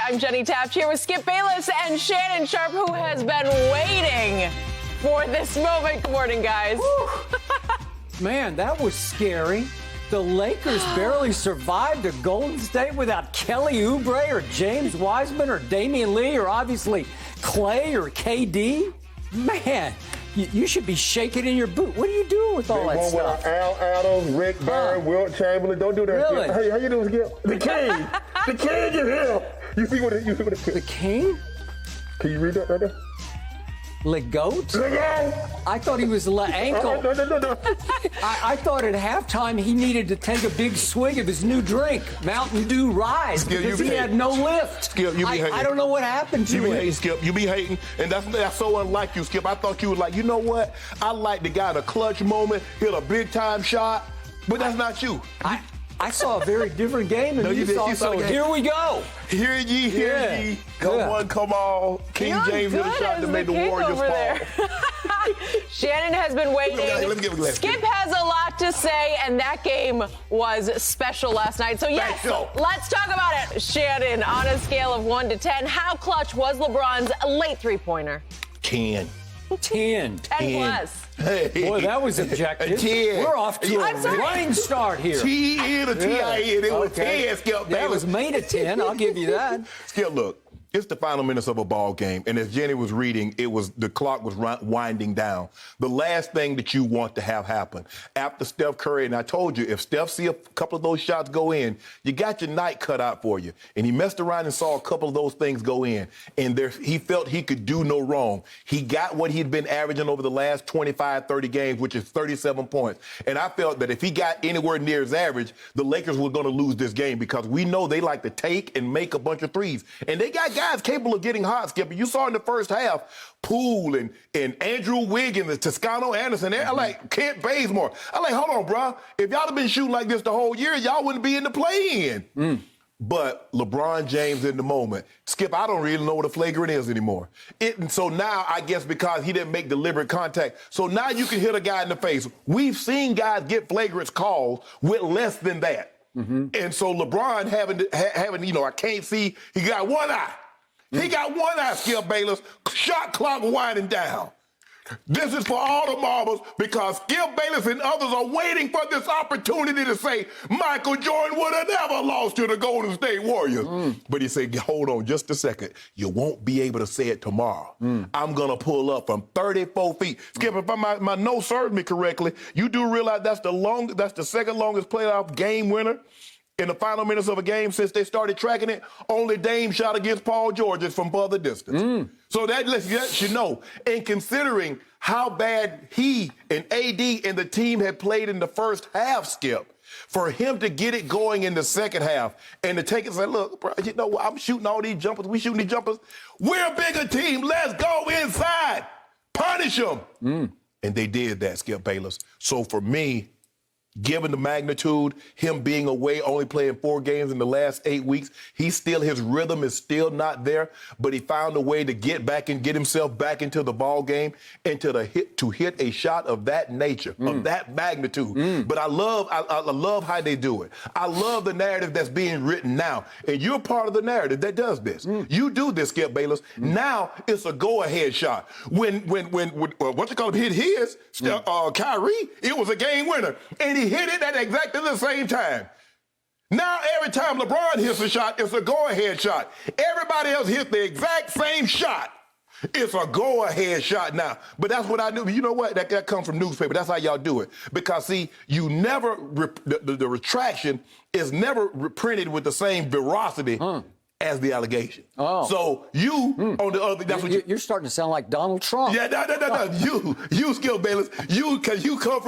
I'm Jenny Taft here with Skip Bayless and Shannon Sharpe, who has been waiting for this moment. Good morning, guys. Man, that was scary. The Lakers barely survived a Golden State without Kelly Oubre or James Wiseman or Damian Lee or obviously Clay or KD. Man, you should be shaking in your boot. What are you doing with all that stuff? Al Adams, Rick Barry, Wilt Chamberlain. Don't do that. Really? Skip. Hey, how you doing, Skip? The king. The king is here. You see what it The king? Can you read that right there? Le Goat? I thought he was Le Ankle. No. I thought at halftime he needed to take a big swig of his new drink, Mountain Dew Rise, Skip, because he had no lift. Skip, you be hating. I don't know what happened to You be him. hating, Skip. You be hating, and that's so unlike you, Skip. I thought you was like, you know what? I like the guy in a clutch moment, hit a big time shot, but that's not you. I saw a very different game than you saw. So here we go. Hear ye. Come on. King James hit a shot to make the Warriors fall. Shannon has been waiting. Let me give a glass. Skip has a lot to say, and that game was special last night. So, yes, let's talk about it. Shannon, on a scale of 1 to 10, how clutch was LeBron's late three-pointer? 10. 10 plus. Hey. Boy, that was objective. 10. We're off to a running start here. T-N or T-I-N. It was 10, Skip. That was made at 10. I'll give you that. Skip, look. It's the final minutes of a ball game, and as Jenny was reading, the clock was winding down. The last thing that you want to have happen after Steph Curry, and I told you, if Steph see a couple of those shots go in, you got your night cut out for you. And he messed around and saw a couple of those things go in, and he felt he could do no wrong. He got what he'd been averaging over the last 25, 30 games, which is 37 points. And I felt that if he got anywhere near his average, the Lakers were going to lose this game because we know they like to take and make a bunch of threes. And they got guys capable of getting hot, Skipper. You saw in the first half, Poole and Andrew Wiggins and Toscano Anderson. They're like Kent Bazemore. I'm like, hold on, bro. If y'all have been shooting like this the whole year, y'all wouldn't be in the play-in. But LeBron James in the moment. Skip, I don't really know what a flagrant is anymore. And so now, I guess because he didn't make deliberate contact, so now you can hit a guy in the face. We've seen guys get flagrants calls with less than that. And so LeBron having, I can't see, he got one eye. He got one eye, Skip Bayless. Shot clock winding down. This is for all the marbles because Skip Bayless and others are waiting for this opportunity to say Michael Jordan would have never lost to the Golden State Warriors. But he said, hold on just a second. You won't be able to say it tomorrow. I'm going to pull up from 34 feet. Skip, if my notes serve me correctly, you do realize that's the second longest playoff game winner in the final minutes of a game since they started tracking it. Only Dame shot against Paul George is from further distance. So that lets you know. And considering how bad he and AD and the team had played in the first half, Skip, for him to get it going in the second half and to take it and say, look, bro, you know what? I'm shooting all these jumpers. We shooting these jumpers. We're a bigger team. Let's go inside. Punish them. And they did that, Skip Bayless. So for me, given the magnitude, him being away, only playing 4 games in the last 8 weeks, his rhythm is still not there, but he found a way to get back and get himself back into the ball game and to hit a shot of that nature, of that magnitude. But I love how they do it. I love the narrative that's being written now. And you're part of the narrative that does this. You do this, Skip Bayless. Now it's a go-ahead shot. When hit his, Kyrie, it was a game winner. And he hit it at exactly the same time. Now every time LeBron hits a shot, it's a go-ahead shot. Everybody else hit the exact same shot. It's a go-ahead shot now. But that's what I do. You know what? That comes from newspaper. That's how y'all do it. Because, see, you never, the retraction is never printed with the same veracity as the allegation. So you, on the other, that's what you're starting to sound like Donald Trump. Yeah, no. You Skip Bayless. Because you come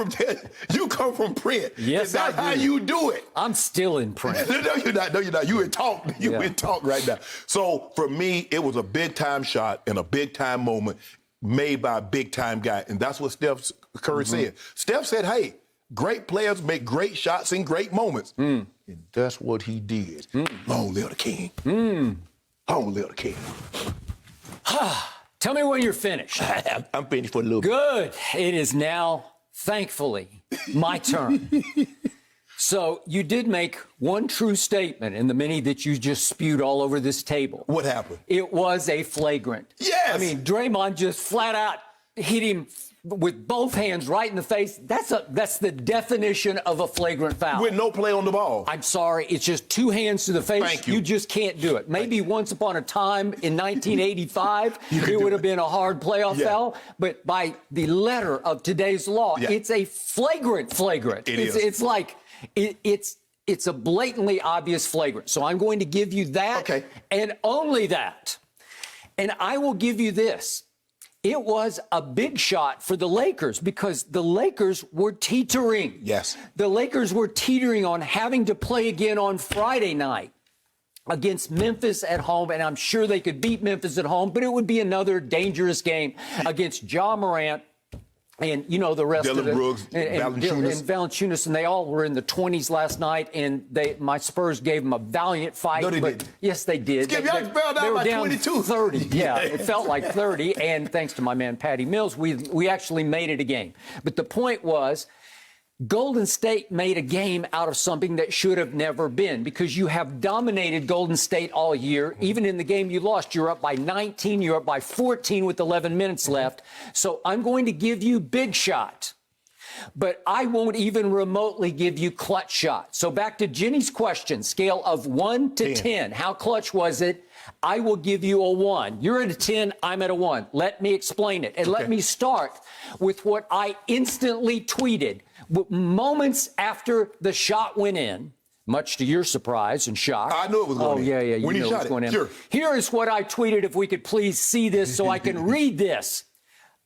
from print. Yes, that's how you do it. I'm still in print. No, you're not. You in talk. In talk right now. So for me, it was a big time shot and a big time moment made by a big time guy, and that's what Steph Curry said. Steph said, "Hey, great players make great shots in great moments." And that's what he did. Long live the king. Long live the king. Tell me when you're finished. I'm finished for a little bit. Good. It is now, thankfully, my turn. So you did make one true statement in the many that you just spewed all over this table. What happened? It was a flagrant. Yes. I mean, Draymond just flat out hit him with both hands right in the face. That's the definition of a flagrant foul. With no play on the ball. I'm sorry. It's just two hands to the face. Thank you. You just can't do it. Maybe once upon a time in 1985, it would have been a hard playoff foul. But by the letter of today's law, it's a flagrant. It's like it's a blatantly obvious flagrant. So I'm going to give you that and only that. And I will give you this. It was a big shot for the Lakers because the Lakers were teetering. Yes. The Lakers were teetering on having to play again on Friday night against Memphis at home, and I'm sure they could beat Memphis at home, but it would be another dangerous game against Ja Morant. And, you know, the rest Dylan of it. Brooks, Valanciunas, and they all were in the 20s last night, and my Spurs gave them a valiant fight. No, they didn't. Yes, they did. Skip, y'all fell down by 22. 30. Yeah, it felt like 30, and thanks to my man Patty Mills, we actually made it a game. But the point was, Golden State made a game out of something that should have never been because you have dominated Golden State all year. Even in the game you lost, you're up by 19, you're up by 14 with 11 minutes left. So I'm going to give you big shot, but I won't even remotely give you clutch shot. So back to Jenny's question, scale of 1 to 10. How clutch was it? I will give you a 1. You're at a 10, I'm at a 1. Let me explain it. And let me start with what I instantly tweeted. Moments after the shot went in, much to your surprise and shock. I knew it was going in. Oh, yeah. When he shot it. Sure. Here is what I tweeted, if we could please see this so I can read this.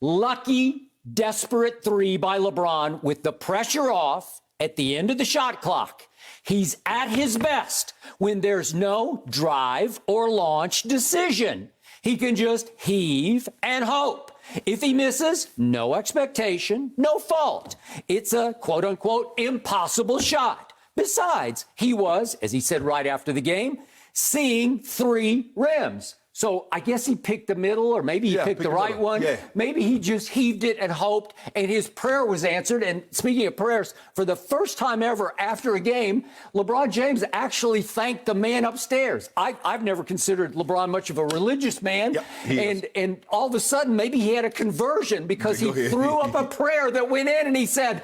Lucky, desperate 3 by LeBron with the pressure off at the end of the shot clock. He's at his best when there's no drive or launch decision. He can just heave and hope. If he misses, no expectation, no fault. It's a quote-unquote impossible shot. Besides, he was, as he said right after the game, seeing 3 rims. So I guess he picked the middle, or maybe he picked the right one. Yeah. Maybe he just heaved it and hoped, and his prayer was answered. And speaking of prayers, for the first time ever after a game, LeBron James actually thanked the man upstairs. I've never considered LeBron much of a religious man. And all of a sudden, maybe he had a conversion because he threw up a prayer that went in, and he said,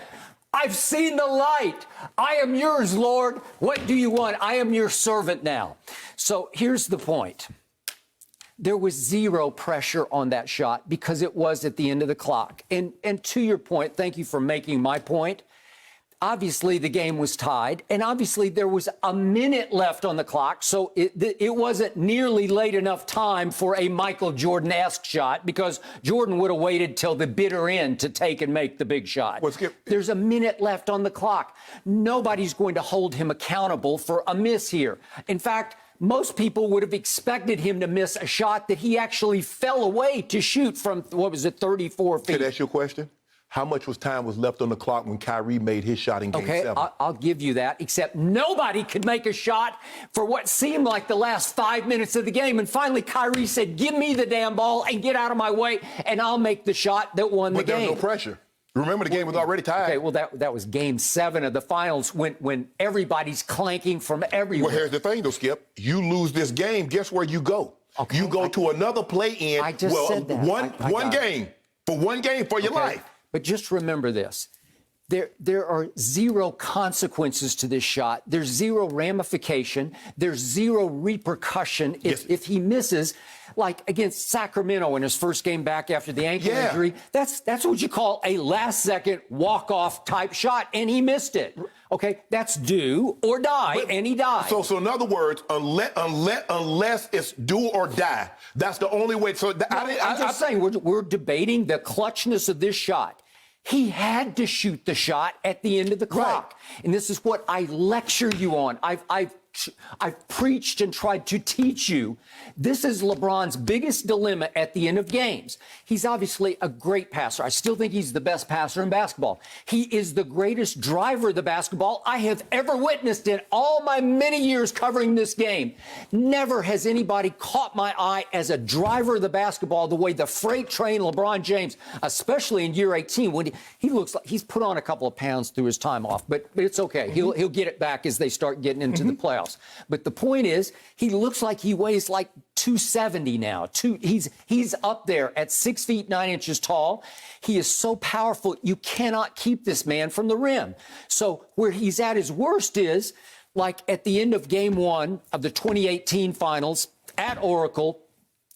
I've seen the light. I am yours, Lord. What do you want? I am your servant now. So here's the point. There was zero pressure on that shot because it was at the end of the clock. And to your point, thank you for making my point. Obviously, the game was tied, and obviously there was a minute left on the clock, so it wasn't nearly late enough time for a Michael Jordan-esque shot because Jordan would have waited till the bitter end to take and make the big shot. There's a minute left on the clock. Nobody's going to hold him accountable for a miss here. In fact, most people would have expected him to miss a shot that he actually fell away to shoot from, 34 feet. Could I ask you a question? How much time was left on the clock when Kyrie made his shot in Game 7? I'll give you that, except nobody could make a shot for what seemed like the last 5 minutes of the game. And finally, Kyrie said, give me the damn ball and get out of my way, and I'll make the shot that won the game. But there was no pressure. Remember, the game was already tied. Okay, well, that was Game 7 of the finals when everybody's clanking from everywhere. Well, here's the thing, though, Skip. You lose this game, guess where you go? Okay, you go to another play-in. I just said that. One game for your life. But just remember this. There are zero consequences to this shot. There's zero ramification. There's zero repercussion if he misses, like against Sacramento in his first game back after the ankle injury. That's what you call a last-second walk-off type shot, and he missed it. Okay, that's do or die, and he died. So in other words, unless it's do or die, that's the only way. So I'm just saying we're debating the clutchness of this shot. He had to shoot the shot at the end of the clock. Right. And this is what I lecture you on. I've I've preached and tried to teach you. This is LeBron's biggest dilemma at the end of games. He's obviously a great passer. I still think he's the best passer in basketball. He is the greatest driver of the basketball I have ever witnessed in all my many years covering this game. Never has anybody caught my eye as a driver of the basketball the way the freight train LeBron James, especially in year 18, when he looks like he's put on a couple of pounds through his time off, but it's okay. He'll get it back as they start getting into the playoffs. But the point is, he looks like he weighs like 270 now. He's up there at 6 feet 9 inches tall. He is so powerful, you cannot keep this man from the rim. So where he's at his worst is like at the end of game 1 of the 2018 finals at Oracle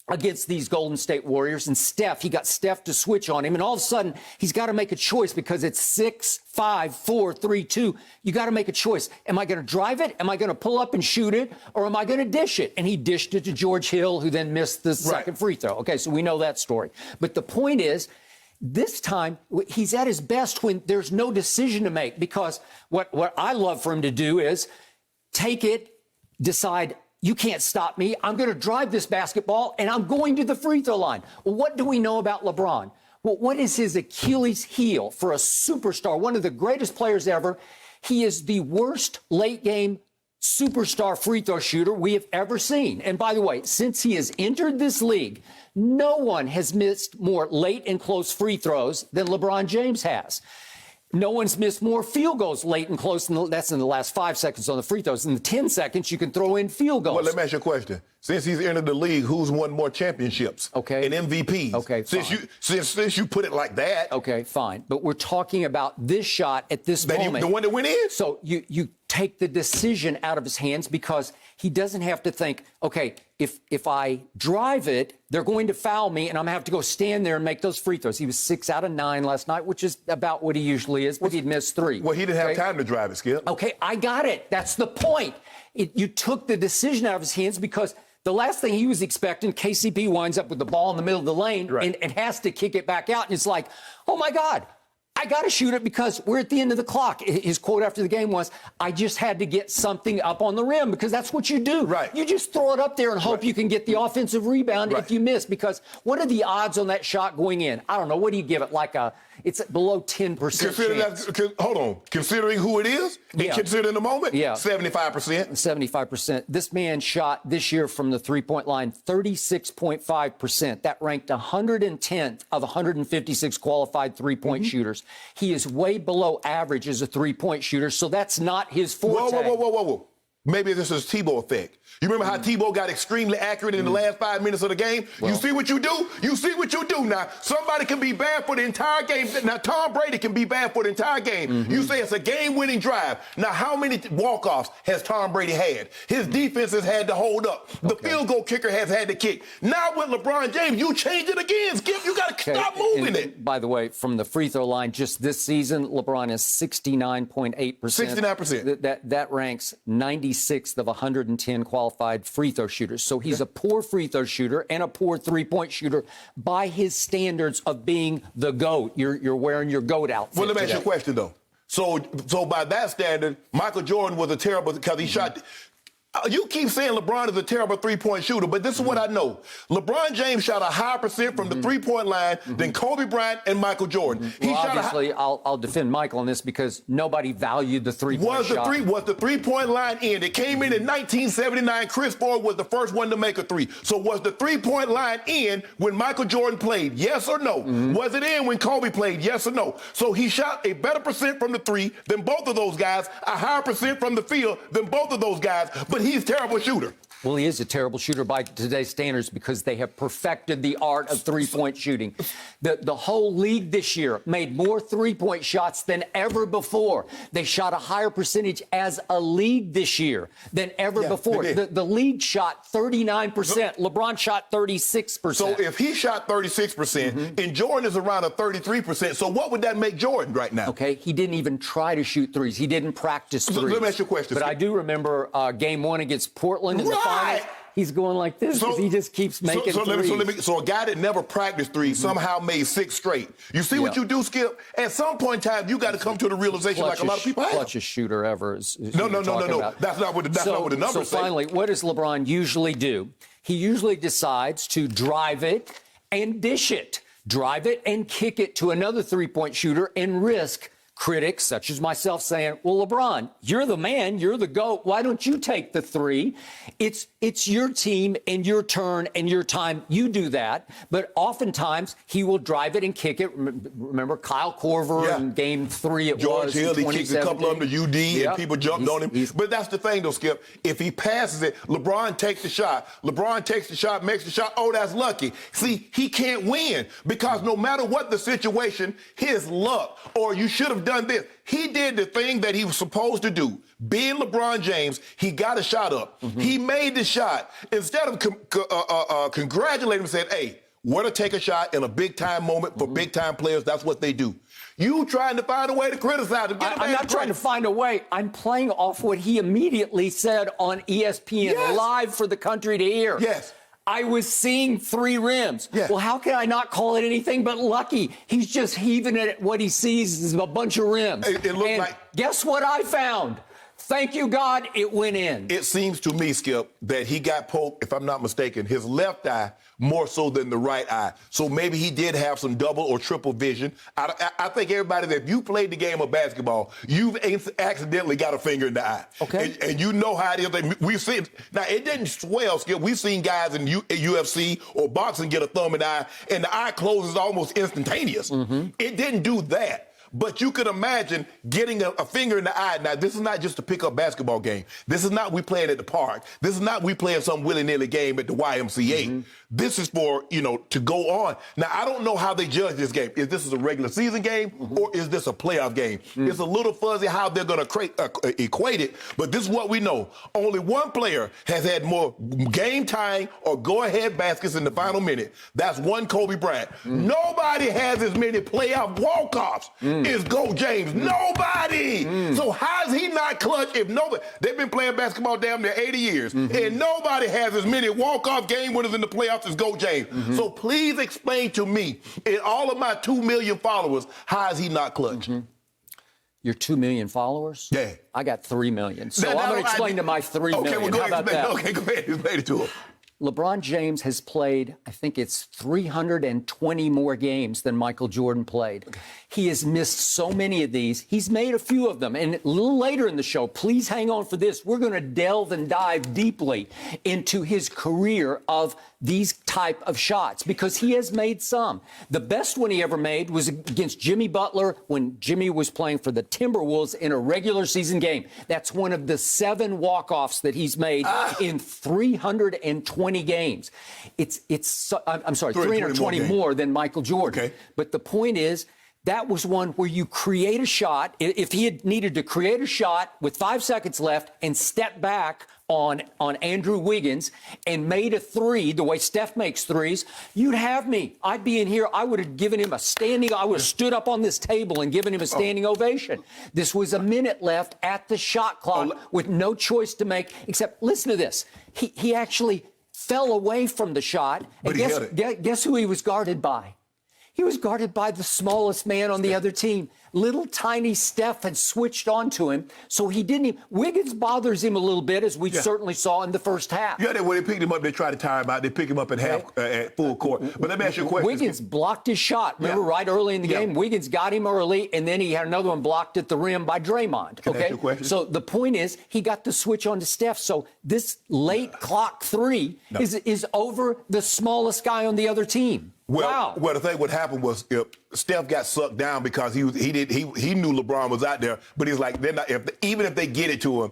against these Golden State Warriors, and he got Steph to switch on him, and all of a sudden he's got to make a choice because it's 6, 5, 4, 3, 2. You got to make a choice. Am I going to drive it? Am I going to pull up and shoot it? Or am I going to dish it? And he dished it to George Hill, who then missed the second free throw. Okay, so we know that story. But the point is, this time, he's at his best when there's no decision to make, because what I love for him to do is take it, decide, you can't stop me. I'm going to drive this basketball, and I'm going to the free throw line. Well, what do we know about LeBron? Well, what is his Achilles heel for a superstar, one of the greatest players ever? He is the worst late-game superstar free throw shooter we have ever seen. And by the way, since he has entered this league, no one has missed more late and close free throws than LeBron James has. No one's missed more field goals late and close. That's in the last 5 seconds on the free throws. In the 10 seconds, you can throw in field goals. Well, let me ask you a question. Since he's entered the league, who's won more championships? Okay. And MVPs? Okay, fine. Since you put it like that. Okay, fine. But we're talking about this shot at this moment. The one that went in? So you take the decision out of his hands because he doesn't have to think, okay, if I drive it, they're going to foul me, and I'm going to have to go stand there and make those free throws. He was 6 out of 9 last night, which is about what he usually is, but he'd missed 3. Well, he didn't have time to drive it, Skip. Okay, I got it. That's the point. You took the decision out of his hands because the last thing he was expecting, KCP winds up with the ball in the middle of the lane and has to kick it back out. And it's like, oh, my God, I got to shoot it because we're at the end of the clock. His quote after the game was, I just had to get something up on the rim, because that's what you do. Right. You just throw it up there and hope you can get the offensive rebound if you miss, because what are the odds on that shot going in? I don't know. What do you give it? It's below 10%. Hold on. Considering who it is and considering the moment, 75%. 75%. This man shot this year from the three-point line 36.5%. That ranked 110th of 156 qualified three-point shooters. He is way below average as a three-point shooter, so that's not his forte. Whoa. Maybe this is Tebow effect. You remember how Tebow got extremely accurate in the last 5 minutes of the game? Well, you see what you do? You see what you do now. Somebody can be bad for the entire game. Now, Tom Brady can be bad for the entire game. You say it's a game-winning drive. Now, how many walk-offs has Tom Brady had? His defense has had to hold up. The field goal kicker has had to kick. Now with LeBron James, you change it again, Skip. You got to stop moving it. By the way, from the free throw line, just this season, LeBron is 69.8%. 69%. That ranks 96th of 110 qualified free throw shooters. So he's a poor free throw shooter and a poor three-point shooter by his standards of being the GOAT. You're wearing your GOAT outfit. Well, let me ask you a question, though. So by that standard, Michael Jordan was a terrible, because he shot. You keep saying LeBron is a terrible three-point shooter, but this is what I know. LeBron James shot a higher percent from the three-point line than Kobe Bryant and Michael Jordan. Obviously, I'll defend Michael on this because nobody valued the three-point shot. Was the three-point line in? It came in 1979. Chris Ford was the first one to make a three. So was the three-point line in when Michael Jordan played? Yes or no? Was it in when Kobe played? Yes or no? So he shot a better percent from the three than both of those guys, a higher percent from the field than both of those guys, but he's a terrible shooter. Well, he is a terrible shooter by today's standards because they have perfected the art of three-point shooting. The whole league this year made more three-point shots than ever before. They shot a higher percentage as a league this year than ever before. The league shot 39%. LeBron shot 36%. So if he shot 36% and Jordan is around a 33%, so what would that make Jordan right now? Okay, he didn't even try to shoot threes. He didn't practice threes. Let me ask you a question. But I do remember game 1 against Portland in the final. he's going like this because he just keeps making threes. So a guy that never practiced threes somehow made 6 straight. You see what you do, Skip? At some point in time, you got to come to the realization like a lot of people have. Clutchest shooter ever. No. That's not what the numbers say. So finally, what does LeBron usually do? He usually decides to drive it and dish it. Drive it and kick it to another three-point shooter and risk critics such as myself saying, well, LeBron, you're the man, you're the GOAT. Why don't you take the three? It's your team and your turn and your time. You do that. But oftentimes he will drive it and kick it. Remember Kyle Korver in game 3 George Hill, he kicked a couple of them to UD and people jumped on him. But that's the thing, though, Skip. If he passes it, LeBron takes the shot. LeBron takes the shot, makes the shot. Oh, that's lucky. See, he can't win because no matter what the situation, his luck, or you should have done this. He did the thing that he was supposed to do. Being LeBron James, he got a shot up. He made the shot. Instead of congratulating him, said, hey, want to take a shot in a big-time moment for big-time players, that's what they do. You trying to find a way to criticize him. I'm not trying to find a way. I'm playing off what he immediately said on ESPN live for the country to hear. Yes. I was seeing 3 rims. Yes. Well, how can I not call it anything but lucky? He's just heaving it. What he sees is a bunch of rims. It looked like. Guess what I found? Thank you, God, it went in. It seems to me, Skip, that he got poked, if I'm not mistaken, his left eye more so than the right eye. So maybe he did have some double or triple vision. I think everybody that if you played the game of basketball, you've accidentally got a finger in the eye. Okay. And you know how it is. We've seen, now it didn't swell, Skip. We've seen guys in UFC or boxing get a thumb in the eye, and the eye closes almost instantaneous. It didn't do that. But you could imagine getting a finger in the eye. Now, this is not just a pickup basketball game. This is not we playing at the park. This is not we playing some willy-nilly game at the YMCA. This is for, to go on. Now, I don't know how they judge this game. Is this a regular season game or is this a playoff game? It's a little fuzzy how they're going to equate it, but this is what we know. Only one player has had more game-tying or go-ahead baskets in the final minute. That's one Kobe Bryant. Nobody has as many playoff walk-offs as Go James. Nobody! So how is he not clutch if nobody... They've been playing basketball damn near 80 years, and nobody has as many walk-off game winners in the playoffs as Go James. So please explain to me, in all of my 2 million followers, how is he not clutch? Your 2 million followers? Yeah. I got 3 million. So I'm going to explain to my 3 million. Okay, well, go How ahead. about that? Okay, go ahead. Explain it to him. LeBron James has played, I think it's 320 more games than Michael Jordan played. He has missed so many of these. He's made a few of them. And a little later in the show, please hang on for this. We're going to delve and dive deeply into his career of these type of shots because he has made some. The best one he ever made was against Jimmy Butler when Jimmy was playing for the Timberwolves in a regular season game. That's one of the 7 walk-offs that he's made in 320 games. I'm sorry, 320 more than Michael Jordan. Okay. But the point is, that was one where you create a shot. If he had needed to create a shot with 5 seconds left and step back on Andrew Wiggins and made a 3 the way Steph makes threes, you'd have me. I'd be in here. I would have given him I would have stood up on this table and given him a standing ovation. This was a minute left at the shot clock with no choice to make except, listen to this. He actually fell away from the shot. And guess who he was guarded by? He was guarded by the smallest man on the other team. Little tiny Steph had switched onto him, so he didn't even... Wiggins bothers him a little bit, as we certainly saw in the first half. Yeah, when they picked him up, they tried to tire him out. They pick him up at at full court. But let me ask you a question. Wiggins blocked his shot. Remember, right early in the game, Wiggins got him early, and then he had another one blocked at the rim by Draymond. Can I ask you a question? So the point is, he got the switch on to Steph. So this late clock 3 is over the smallest guy on the other team. Well, the thing what happened was Steph got sucked down because he knew LeBron was out there, but he's like, even if they get it to him,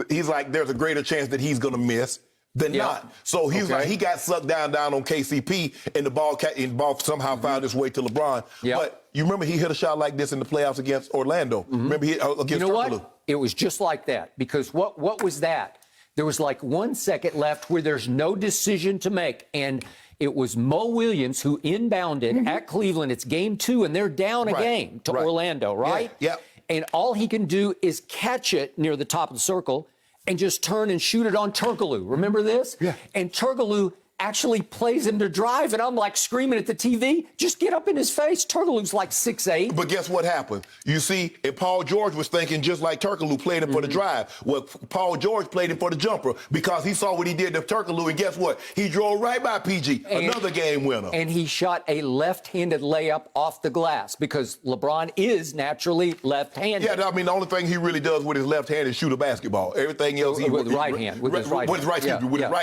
he's like, there's a greater chance that he's going to miss than not. So he's like, he got sucked down on KCP, and the ball somehow found its way to LeBron. But you remember he hit a shot like this in the playoffs against Orlando. Remember against You know what? It was just like that because what was that? There was like 1 second left where there's no decision to make, and it was Mo Williams who inbounded at Cleveland. It's game 2, and they're down a game to Orlando, right? Yeah. And all he can do is catch it near the top of the circle, and just turn and shoot it on Turkoglu. Remember this? Yeah. And Turkoglu actually plays him to drive, and I'm like screaming at the TV, just get up in his face. Turkoglu's like 6'8". But guess what happened? You see, and Paul George was thinking just like Turkoglu played him for the drive. Well, Paul George played him for the jumper because he saw what he did to Turkoglu, and guess what? He drove right by PG, another game winner. And he shot a left-handed layup off the glass because LeBron is naturally left-handed. Yeah, I mean, the only thing he really does with his left hand is shoot a basketball. Everything else, with his right hand. With his right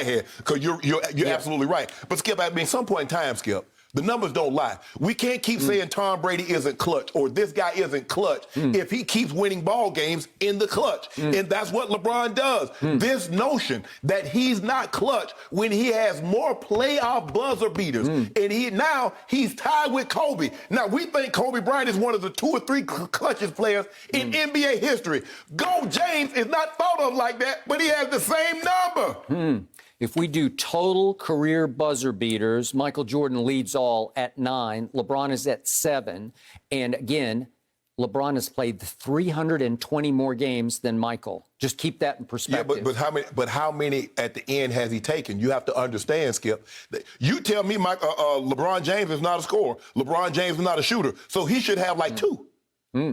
hand. Because you're absolutely right. But Skip, I mean, some point in time, Skip, the numbers don't lie. We can't keep saying Tom Brady isn't clutch or this guy isn't clutch if he keeps winning ball games in the clutch. And that's what LeBron does. This notion that he's not clutch when he has more playoff buzzer beaters. And he's tied with Kobe. Now, we think Kobe Bryant is one of the 2 or 3 clutchest players in NBA history. Go James is not thought of like that, but he has the same number. If we do total career buzzer beaters, Michael Jordan leads all at 9. LeBron is at 7. And again, LeBron has played 320 more games than Michael. Just keep that in perspective. Yeah, but how many at the end has he taken? You have to understand, Skip. You tell me LeBron James is not a scorer. LeBron James is not a shooter. So he should have like 2.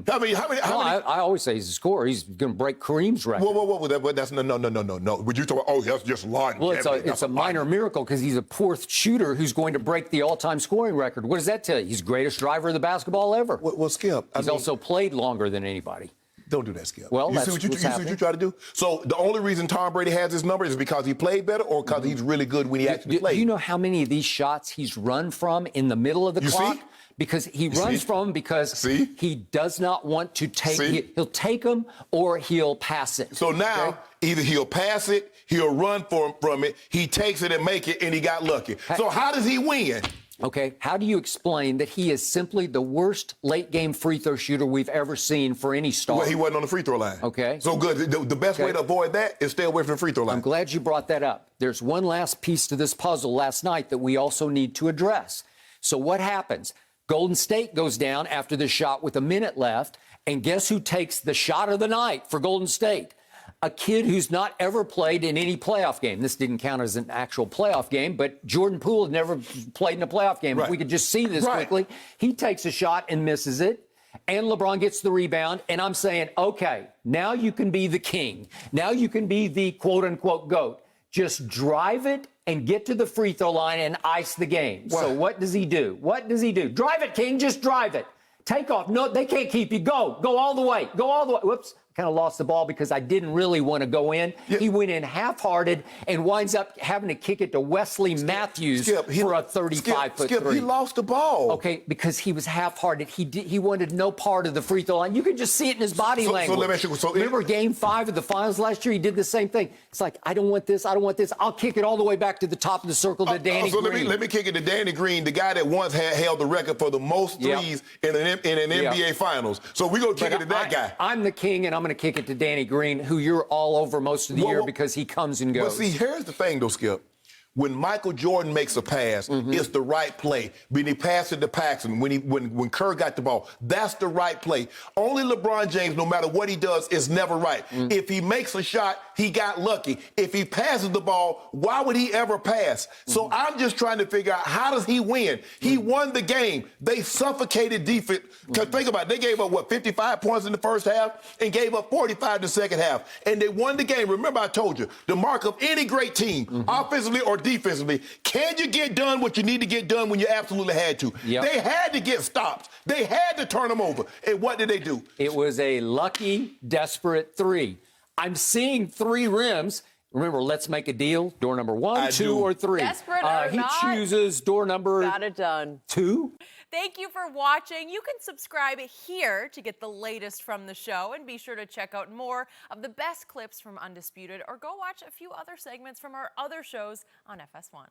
How many? I always say he's a scorer. He's going to break Kareem's record. Whoa. That's no. Would you talk? Oh, that's just lying. Well, it's a minor miracle because he's a poor shooter who's going to break the all-time scoring record. What does that tell you? He's the greatest driver of the basketball ever. Well, Skip. He's also played longer than anybody. Don't do that, Skip. Well, you see what you try to do? So the only reason Tom Brady has his number is because he played better or because he's really good when he actually played? Do you know how many of these shots he's run from in the middle of the clock? See? Because he runs from because he does not want to take he'll take them or he'll pass it. So now either he'll pass it, he'll run from it, he takes it and make it, and he got lucky. So how does he win? Okay, how do you explain that he is simply the worst late-game free throw shooter we've ever seen for any star? Well, he wasn't on the free throw line. Okay. So good. The best way to avoid that is stay away from the free throw line. I'm glad you brought that up. There's one last piece to this puzzle last night that we also need to address. So what happens? Golden State goes down after the shot with a minute left, and guess who takes the shot of the night for Golden State? A kid who's not ever played in any playoff game. This didn't count as an actual playoff game, but Jordan Poole had never played in a playoff game. If we could just see this quickly. He takes a shot and misses it, and LeBron gets the rebound, and I'm saying, okay, now you can be the king. Now you can be the quote-unquote GOAT. Just drive it and get to the free throw line and ice the game. So what does he do? Drive it, King. Just drive it. Take off. No, they can't keep you. Go all the way. Whoops. Kind of lost the ball because I didn't really want to go in. Yeah. He went in half-hearted and winds up having to kick it to Wesley Matthews for a 35-foot three. He lost the ball. Okay, because he was half-hearted. He wanted no part of the free throw line. You could just see it in his body language. So let me ask you, remember Game 5 of the finals last year? He did the same thing. It's like, I don't want this. I'll kick it all the way back to the top of the circle to Danny Green. Let me kick it to Danny Green, the guy that once held the record for the most threes in an NBA Finals. So we're going to kick it to that guy. I'm the king, and I'm going to kick it to Danny Green, who you're all over most of the year because he comes and goes. But see, here's the thing, though, Skip. When Michael Jordan makes a pass, it's the right play. When he passed it to Paxson, when Kerr got the ball, that's the right play. Only LeBron James, no matter what he does, is never right. If he makes a shot, he got lucky. If he passes the ball, why would he ever pass? So I'm just trying to figure out, how does he win? He won the game. They suffocated defense. Because think about it, they gave up, 55 points in the first half and gave up 45 in the second half. And they won the game. Remember, I told you, the mark of any great team, offensively or defensively, can you get done what you need to get done when you absolutely had to? They had to get stops. They had to turn them over. And what did they do? It was a lucky, desperate three. I'm seeing 3 rims. Remember, let's make a deal. Door number 1, 2, or 3. Desperate or he not, chooses door number got it done. 2. Thank you for watching. You can subscribe here to get the latest from the show, and be sure to check out more of the best clips from Undisputed, or go watch a few other segments from our other shows on FS1.